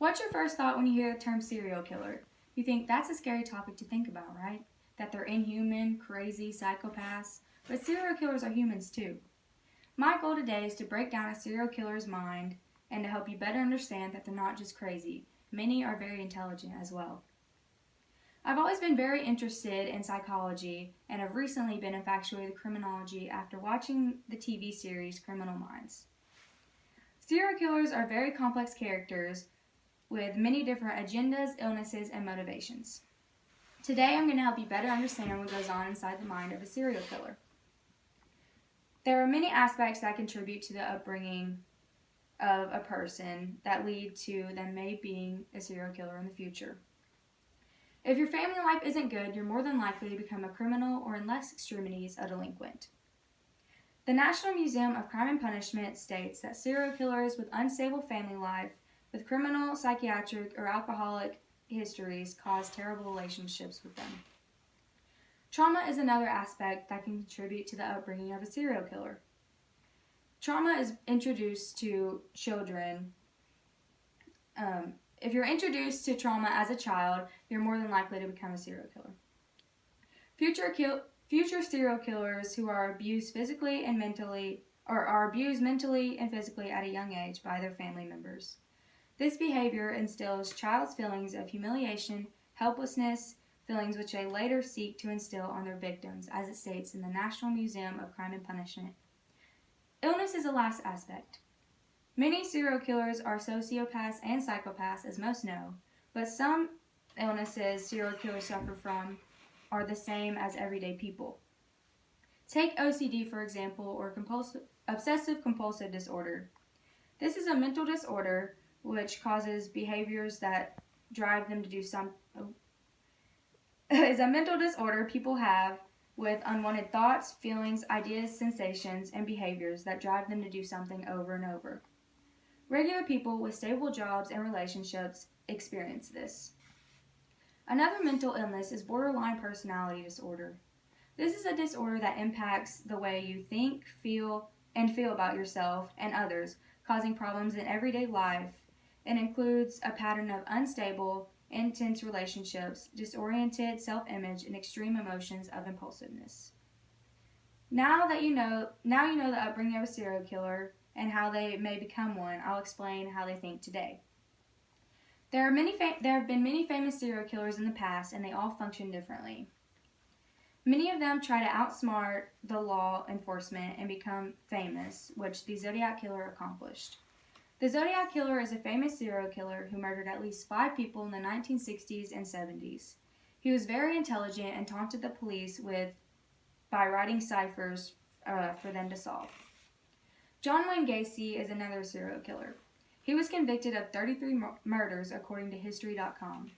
What's your first thought when you hear the term serial killer? You think that's a scary topic to think about, right? That they're inhuman, crazy, psychopaths. But serial killers are humans too. My goal today is to break down a serial killer's mind and to help you better understand that they're not just crazy. Many are very intelligent as well. I've always been very interested in psychology and have recently been infatuated with criminology after watching the TV series Criminal Minds. Serial killers are very complex characters with many different agendas, illnesses, and motivations. Today I'm going to help you better understand what goes on inside the mind of a serial killer. There are many aspects that contribute to the upbringing of a person that lead to them maybe being a serial killer in the future. If your family life isn't good, you're more than likely to become a criminal or, in less extremities, a delinquent. The National Museum of Crime and Punishment states that serial killers with unstable family life, with criminal, psychiatric, or alcoholic histories cause terrible relationships with them. Trauma is another aspect that can contribute to the upbringing of a serial killer. Trauma is introduced to children. If you're introduced to trauma as a child, you're more than likely to become a serial killer. Future serial killers who are abused physically and mentally, or are abused mentally and physically at a young age by their family members. This behavior instills child's feelings of humiliation, helplessness, feelings which they later seek to instill on their victims, as it states in the National Museum of Crime and Punishment. Illness is the last aspect. Many serial killers are sociopaths and psychopaths, as most know, but some illnesses serial killers suffer from are the same as everyday people. Take OCD, for example, or obsessive-compulsive disorder. This is a mental disorder which causes behaviors that drive them to do is a mental disorder people have with unwanted thoughts, feelings, ideas, sensations, and behaviors that drive them to do something over and over. Regular people with stable jobs and relationships experience this. Another mental illness is borderline personality disorder. This is a disorder that impacts the way you think, feel about yourself and others, causing problems in everyday life, and includes a pattern of unstable, intense relationships, disoriented self-image, and extreme emotions of impulsiveness. Now you know the upbringing of a serial killer and how they may become one, I'll explain how they think today. There have been many famous serial killers in the past, and they all function differently. Many of them try to outsmart the law enforcement and become famous, which the Zodiac Killer accomplished. The Zodiac Killer is a famous serial killer who murdered at least 5 people in the 1960s and 70s. He was very intelligent and taunted the police by writing ciphers for them to solve. John Wayne Gacy is another serial killer. He was convicted of 33 murders according to History.com.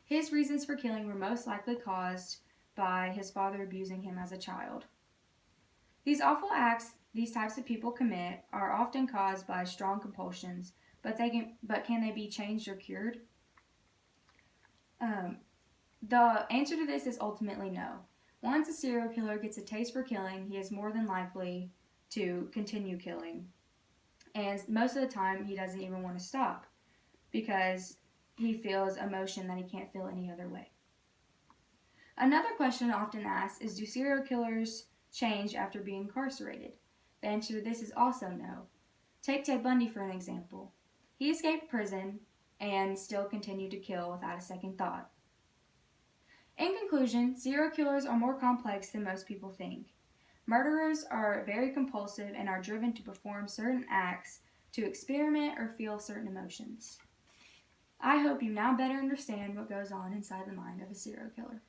His reasons for killing were most likely caused by his father abusing him as a child. These awful acts these types of people commit are often caused by strong compulsions, but can they be changed or cured? The answer to this is ultimately no. Once a serial killer gets a taste for killing, he is more than likely to continue killing. And most of the time, he doesn't even want to stop because he feels emotion that he can't feel any other way. Another question often asked is, do serial killers change after being incarcerated? The answer to this is also no. Take Ted Bundy for an example. He escaped prison and still continued to kill without a second thought. In conclusion, serial killers are more complex than most people think. Murderers are very compulsive and are driven to perform certain acts, to experiment or feel certain emotions. I hope you now better understand what goes on inside the mind of a serial killer.